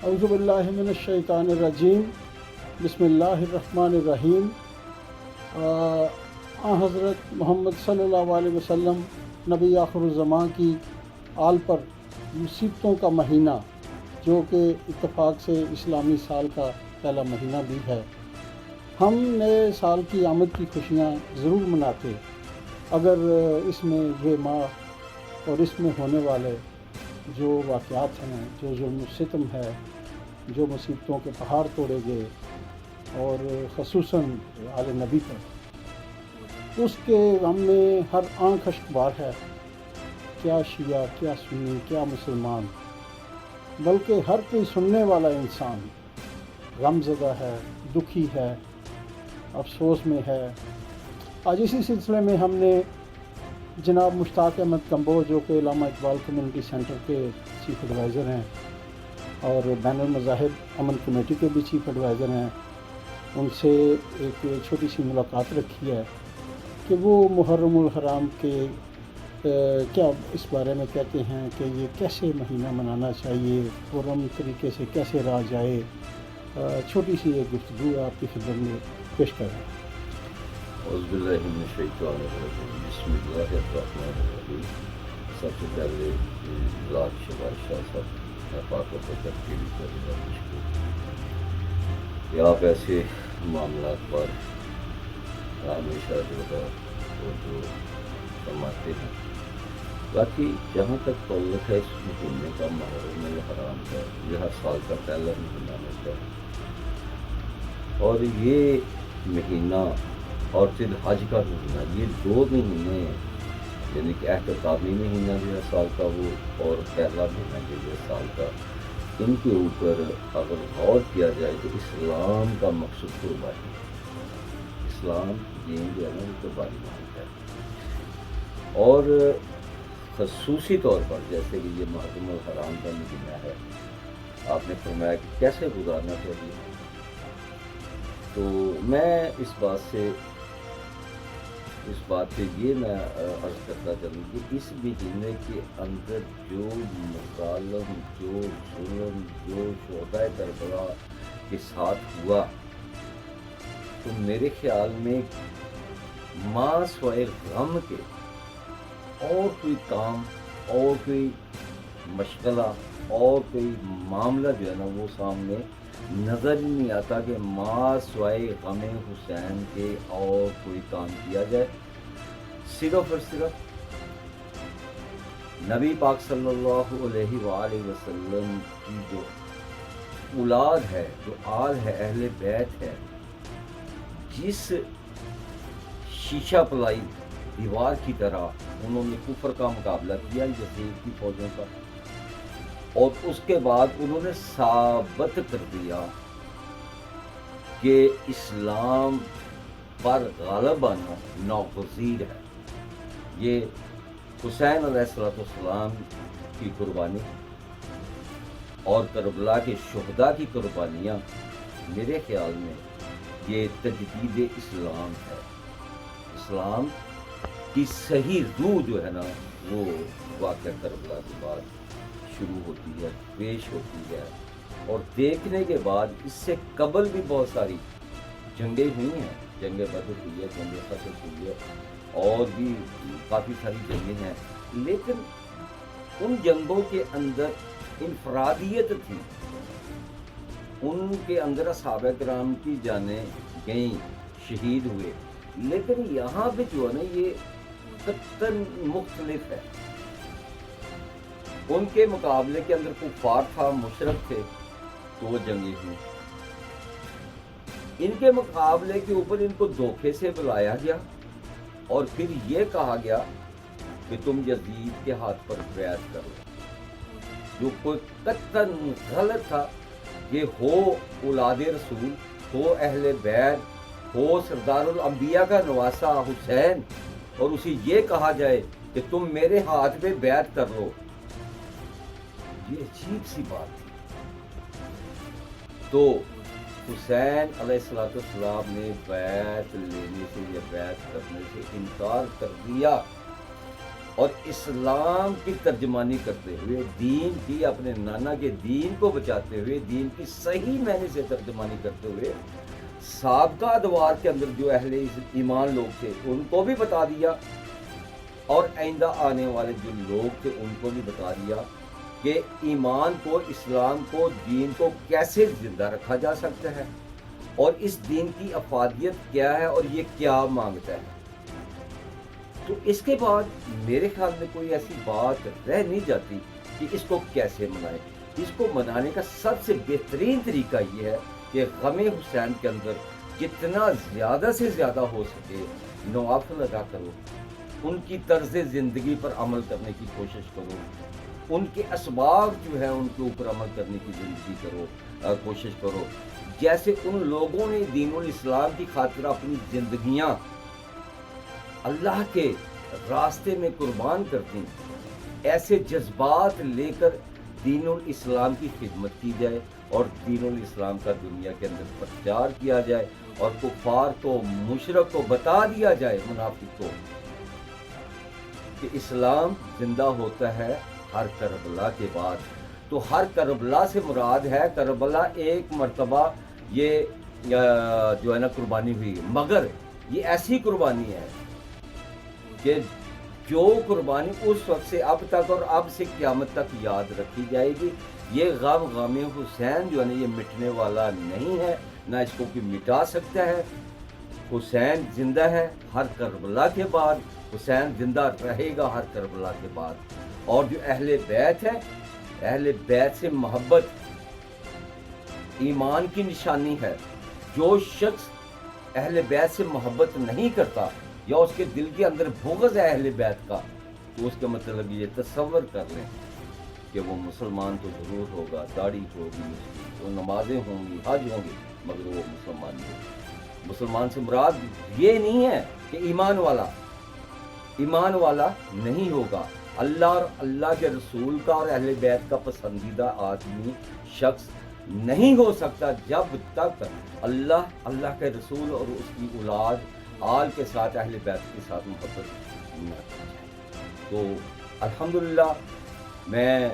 اعوذ باللہ من الشیطان الرجیم، بسم اللہ الرحمن الرحیم۔ حضرت محمد صلی اللہ علیہ وسلم نبی آخر الزماں کی آل پر مصیبتوں کا مہینہ، جو کہ اتفاق سے اسلامی سال کا پہلا مہینہ بھی ہے، ہم نئے سال کی آمد کی خوشیاں ضرور مناتے اگر اس میں یہ ماہ اور اس میں ہونے والے جو واقعات ہیں، جو ظلم و ستم ہے، جو مصیبتوں کے پہاڑ توڑے گئے، اور خصوصاً آل نبی پر، اس کے غم میں ہر آنکھ اشکبار ہے۔ کیا شیعہ، کیا سنی، کیا مسلمان، بلکہ ہر کوئی سننے والا انسان غم زدہ ہے، دکھی ہے، افسوس میں ہے۔ آج اسی سلسلے میں ہم نے جناب مشتاق احمد کمبو، جو کہ علامہ اقبال کمیونٹی سینٹر کے چیف ایڈوائزر ہیں اور بین المذاہب امن کمیٹی کے بھی چیف ایڈوائزر ہیں، ان سے ایک چھوٹی سی ملاقات رکھی ہے کہ وہ محرم الحرام کے کیا اس بارے میں کہتے ہیں کہ یہ کیسے مہینہ منانا چاہیے، پرامن طریقے سے کیسے رہا جائے۔ چھوٹی سی ایک گفتگو آپ کی خدمت میں پیش کر رہے ہیں۔ اعوذ باللہ من الشیطان الرجیم، بسم اللہ الرحمن الرحیم۔ سب سے پہلے لاکھ شباب شاہ صاحب میں پاک و ترتیب کرنا مشکل کہ آپ ایسے معاملات پر ہمیشہ جو فرماتے ہیں۔ باقی جہاں تک تعلق ہے اس مہینے کا، محرم الحرام کا، یہ ہر سال کا پہلا مہینہ ہوتا ہے، اور یہ مہینہ اور ذی الحج کا مہینہ، یہ دو مہینے ہیں، یعنی کہ احتسابی مہینہ جو ہے سال کا وہ، اور پہلا مہینہ جو ہے سال کا، ان کے اوپر اگر غور کیا جائے تو اسلام کا مقصد قربانی ہے۔ اسلام دین جو ہے نا وہ قربانی مانگتا ہے، اور خصوصی طور پر جیسے کہ یہ محرم الحرام کا مہینہ ہے، آپ نے فرمایا کہ کیسے گزارنا چاہیے، تو میں اس بات سے یہ میں عرض کرتا چلوں کہ اس مہینے کے اندر جو مظالم، جو ظلم، جو شہدائے کربلا کے ساتھ ہوا، تو میرے خیال میں ماں سوائے غم کے اور کوئی کام، اور کوئی مشغلہ، اور کوئی معاملہ جو ہے نا وہ سامنے نظر ہی نہیں آتا کہ ماں سوائے غم حسین کے اور کوئی کام کیا جائے۔ صرف اور صرف نبی پاک صلی اللہ علیہ وآلہ وسلم کی جو اولاد ہے، جو آل ہے، اہل بیت ہے، جس شیشہ پلائی دیوار کی طرح انہوں نے کفر کا مقابلہ کیا یزید کی فوجوں کا، اور اس کے بعد انہوں نے ثابت کر دیا کہ اسلام پر غالب آنا ناگزیر ہے۔ یہ حسین علیہ السلام کی قربانی اور کربلا کے شہداء کی قربانیاں، میرے خیال میں یہ تجدید اسلام ہے۔ اسلام کی صحیح روح جو ہے نا وہ واقعہ کربلا کے بعد شروع ہوتی ہے، پیش ہوتی ہے، اور دیکھنے کے بعد اس سے قبل بھی بہت ساری جنگیں ہوئی ہیں، جنگ بدر ہوئی ہے، جنگ فتح ہوئی ہے، اور بھی کافی ساری جنگیں ہیں، لیکن ان جنگوں کے اندر انفرادیت تھی، ان کے اندر صحابہ کرام کی جانیں گئیں، شہید ہوئے، لیکن یہاں پہ جو ہے نا یہ قطعاً مختلف ہے۔ ان کے مقابلے کے اندر کفار تھا، مشرک تھے، تو وہ جنگیں ہوئی۔ ان کے مقابلے کے اوپر ان کو دھوکے سے بلایا گیا، اور پھر یہ کہا گیا کہ تم یزید کے ہاتھ پر بیعت کرو، جو کوئی قطعاً غلط تھا۔ یہ ہو اولاد رسول، ہو اہل بیت، ہو سردار الانبیاء کا نواسہ حسین، اور اسے یہ کہا جائے کہ تم میرے ہاتھ پہ بیعت کر لو، یہ عجیب سی بات تھی۔ تو حسین علیہ السلام نے بیعت لینے سے یا بیعت کرنے سے انکار کر دیا، اور اسلام کی ترجمانی کرتے ہوئے، دین کی، اپنے نانا کے دین کو بچاتے ہوئے، دین کی صحیح معنی سے ترجمانی کرتے ہوئے سابقہ ادوار کے اندر جو اہل ایمان لوگ تھے ان کو بھی بتا دیا، اور آئندہ آنے والے جو لوگ تھے ان کو بھی بتا دیا کہ ایمان کو، اسلام کو، دین کو کیسے زندہ رکھا جا سکتا ہے، اور اس دین کی افادیت کیا ہے اور یہ کیا مانگتا ہے۔ تو اس کے بعد میرے خیال میں کوئی ایسی بات رہ نہیں جاتی کہ اس کو کیسے منائے۔ اس کو منانے کا سب سے بہترین طریقہ یہ ہے کہ غم حسین کے اندر جتنا زیادہ سے زیادہ ہو سکے نوافل ادا کرو، ان کی طرز زندگی پر عمل کرنے کی کوشش کرو، ان کے اسباب جو ہے ان کے اوپر عمل کرنے کی زندگی کرو، کوشش کرو، جیسے ان لوگوں نے دین الاسلام کی خاطر اپنی زندگیاں اللہ کے راستے میں قربان کر دیں۔ ایسے جذبات لے کر دین الاسلام کی خدمت کی جائے اور دین الاسلام کا دنیا کے اندر پرچار کیا جائے، اور کفار کو، مشرک کو بتا دیا جائے، منافق کو، کہ اسلام زندہ ہوتا ہے ہر کربلا کے بعد۔ تو ہر کربلا سے مراد ہے کربلا ایک مرتبہ یہ جو ہے نا قربانی ہوئی، مگر یہ ایسی قربانی ہے کہ جو قربانی اس وقت سے اب تک اور اب سے قیامت تک یاد رکھی جائے گی۔ یہ غم حسین جو ہے نا یہ مٹنے والا نہیں ہے، نہ اس کو کوئی مٹا سکتا ہے۔ حسین زندہ ہے ہر کربلا کے بعد، حسین زندہ رہے گا ہر کربلا کے بعد۔ اور جو اہل بیت ہے، اہل بیت سے محبت ایمان کی نشانی ہے۔ جو شخص اہل بیت سے محبت نہیں کرتا یا اس کے دل کے اندر بغض ہے اہل بیت کا، تو اس کا مطلب یہ تصور کر لیں کہ وہ مسلمان تو ضرور ہوگا، داڑھی ہوگی اس کی، وہ نمازیں ہوں گی، حج ہوں گی، مگر وہ مسلمان نہیں ہوگا۔ مسلمان سے مراد یہ نہیں ہے کہ ایمان والا نہیں ہوگا۔ اللہ اور اللہ کے رسول کا اور اہل بیت کا پسندیدہ آدمی شخص نہیں ہو سکتا جب تک اللہ کے رسول اور اس کی اولاد آل کے ساتھ، اہل بیت کے ساتھ محبت نہ کی جائے۔ تو الحمدللہ میں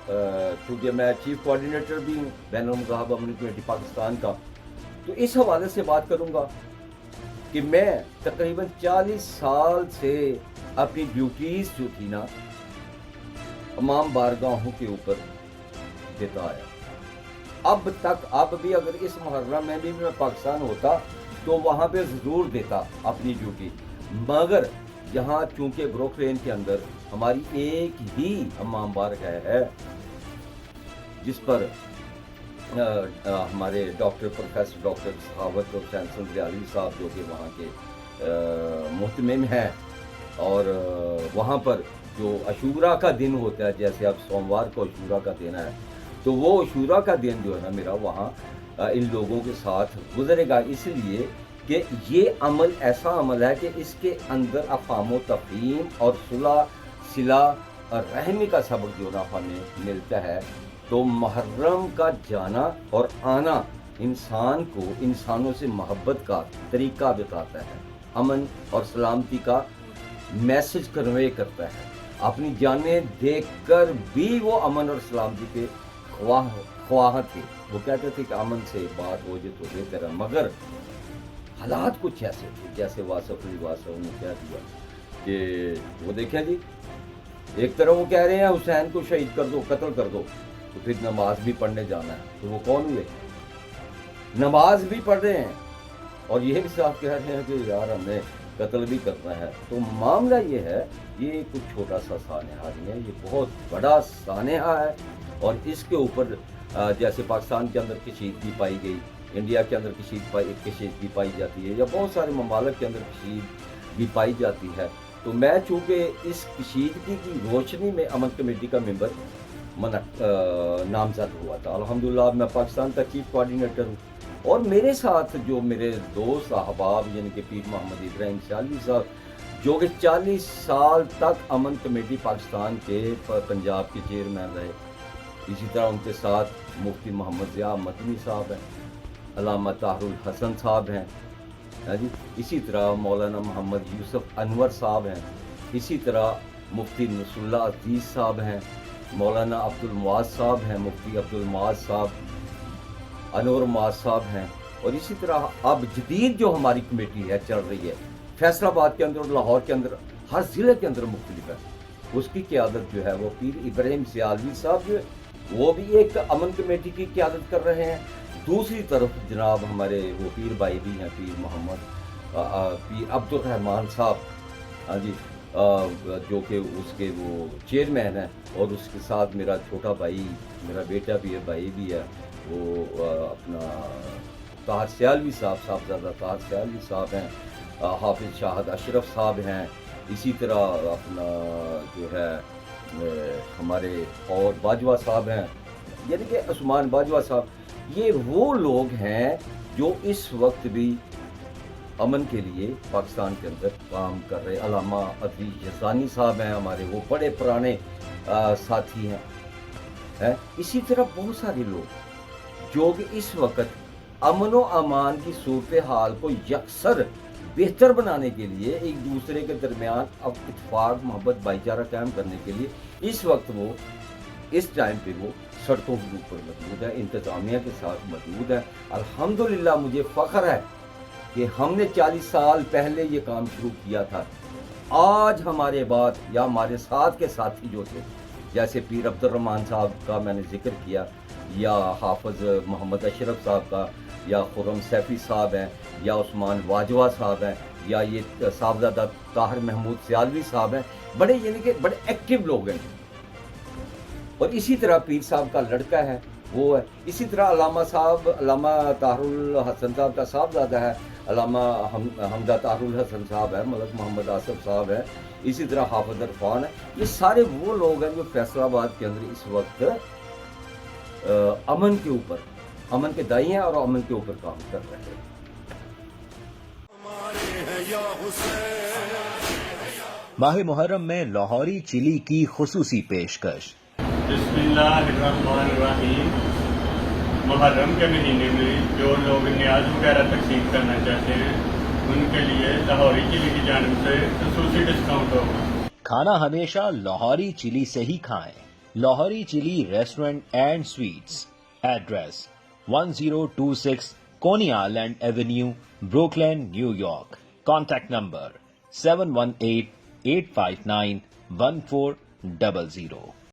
چونکہ میں چیف کوآرڈینیٹر بھی ہوں بین المذاہب امن کمیٹی پاکستان کا، تو اس حوالے سے بات کروں گا کہ میں تقریباً 40 سال سے اپنی ڈیوٹیز جو تھی نا تمام بارگاہوں کے اوپر دیتا آیا۔ اب تک، اب بھی اگر اس محرم میں بھی میں پاکستان ہوتا تو وہاں پہ ضرور دیتا اپنی ڈیوٹی، مگر یہاں چونکہ بروکلین کے اندر ہماری ایک ہی حمام بارگاہ ہے جس پر ہمارے پروفیسر ڈاکٹر سخاوت حسین سندریالوی صاحب جو کہ وہاں کے محتمم ہیں، اور وہاں پر جو عاشوراء کا دن ہوتا ہے، جیسے اب سوموار کو عاشوراء کا دن ہے، تو وہ عاشوراء کا دن جو ہے نا میرا وہاں ان لوگوں کے ساتھ گزرے گا، اس لیے کہ یہ عمل ایسا عمل ہے کہ اس کے اندر افہام و تفہیم اور صلہ اور رحمی کا سبق جو نا ہمیں ملتا ہے۔ تو محرم کا جانا اور آنا انسان کو انسانوں سے محبت کا طریقہ بتاتا ہے، امن اور سلامتی کا میسج کنوے کرتا ہے۔ اپنی جانیں دیکھ کر بھی وہ امن اور سلامتی کے خواہاں تھے۔ وہ کہتے تھے کہ امن سے بات ہو جائے تو بہتر ہے، مگر حالات کچھ ایسے تھے جیسے واصف علی واصف نے کہہ دیا کہ وہ دیکھیں جی، ایک طرح وہ کہہ رہے ہیں حسین کو شہید کر دو، قتل کر دو، تو پھر نماز بھی پڑھنے جانا ہے۔ تو وہ کون ہوئے؟ نماز بھی پڑھ رہے ہیں اور یہ بھی صاحب کہہ رہے ہیں کہ یار ہمیں قتل بھی کرنا ہے۔ تو معاملہ یہ ہے، یہ کچھ چھوٹا سا سانحہ نہیں ہے، یہ بہت بڑا سانحہ ہے، اور اس کے اوپر جیسے پاکستان کے اندر کشیدگی پائی گئی، انڈیا کے اندر کشیدگی پائی جاتی ہے، یا بہت سارے ممالک کے اندر کشیدگی پائی جاتی ہے۔ تو میں چونکہ اس کشیدگی کی روشنی میں امن کمیٹی کا ممبر نامزد ہوا تھا، الحمدللہ میں پاکستان کا چیف کوآرڈینیٹر ہوں، اور میرے ساتھ جو میرے دوست احباب یعنی کہ پیر محمد ابراہیم سیالوی صاحب جو کہ 40 سال تک امن کمیٹی پاکستان کے پنجاب کے چیئرمین رہے، اسی طرح ان کے ساتھ مفتی محمد ضیاء مدنی صاحب ہیں، علامہ طاہر الحسن صاحب ہیں، جی اسی طرح مولانا محمد یوسف انور صاحب ہیں، اسی طرح مفتی نصر اللہ عزیز صاحب ہیں، مولانا عبد المعاذ صاحب ہیں، مفتی عبد المعاذ صاحب، انور معاذ صاحب ہیں، اور اسی طرح اب جدید جو ہماری کمیٹی ہے چل رہی ہے فیصل آباد کے اندر اور لاہور کے اندر، ہر ضلع کے اندر مختلف ہے، اس کی قیادت جو ہے وہ پیر ابراہیم سیالوی صاحب جو ہے وہ بھی ایک امن کمیٹی کی قیادت کر رہے ہیں. دوسری طرف جناب ہمارے وہ پیر بھائی بھی ہیں، پیر محمد پیر عبد الرحمان صاحب، ہاں جی، جو کہ اس کے وہ چیئرمین ہیں، اور اس کے ساتھ میرا چھوٹا بھائی، میرا بیٹا بھی ہے، بھائی بھی ہے، وہ اپنا طاہر سیالوی صاحب، صاحبزادہ طاہر سیالوی صاحب ہیں، حافظ شاہد اشرف صاحب ہیں، اسی طرح اپنا جو ہے ہمارے اور باجوہ صاحب ہیں، یعنی کہ عثمان باجوہ صاحب. یہ وہ لوگ ہیں جو اس وقت بھی امن کے لیے پاکستان کے اندر کام کر رہے. علامہ ادریس یزدانی صاحب ہیں ہمارے، وہ بڑے پرانے ساتھی ہیں. اسی طرح بہت سارے لوگ جو کہ اس وقت امن و امان کی صورتحال کو یکسر بہتر بنانے کے لیے، ایک دوسرے کے درمیان اب اتفاق محبت بھائی چارہ قائم کرنے کے لیے اس وقت وہ اس ٹائم پہ وہ سڑکوں کے اوپر موجود ہے، انتظامیہ کے ساتھ موجود ہے. الحمدللہ مجھے فخر ہے کہ ہم نے 40 سال پہلے یہ کام شروع کیا تھا. آج ہمارے بعد یا ہمارے ساتھ کے ساتھی جو تھے، جیسے پیر عبد الرحمان صاحب کا میں نے ذکر کیا، یا حافظ محمد اشرف صاحب کا، یا خرم سیفی صاحب ہیں، یا عثمان واجوہ صاحب ہیں، یا یہ صاحبزادہ طاہر محمود سیالوی صاحب ہیں، بڑے یعنی کہ بڑے ایکٹیو لوگ ہیں. اور اسی طرح پیر صاحب کا لڑکا ہے وہ ہے. اسی طرح علامہ صاحب، علامہ طاہر الحسن صاحب کا صاحبزادہ ہے، علامہ حمدہ طاہر الحسن صاحب ہے، ملک محمد آصف صاحب ہے، اسی طرح حافظ عرفان ہے. یہ سارے وہ لوگ ہیں جو فیصل آباد کے اندر اس وقت امن کے اوپر، امن کے دائی ہیں اور امن کے اوپر کام کر رہے ہیں. ماہ محرم میں لاہوری چلی کی خصوصی پیشکش. بسم اللہ الرحمن الرحیم. محرم کے مہینے میں جو لوگ نیاز وغیرہ تقسیم کرنا چاہتے ہیں ان کے لیے لاہوری چلی کی جانب سے خصوصی ڈسکاؤنٹ ہوگا. کھانا ہمیشہ لاہوری چلی سے ہی کھائیں. لاہوری چلی restaurant and sweets. Address 1026 Coney Island Avenue, Brooklyn, New York. Contact number 718-859-1400.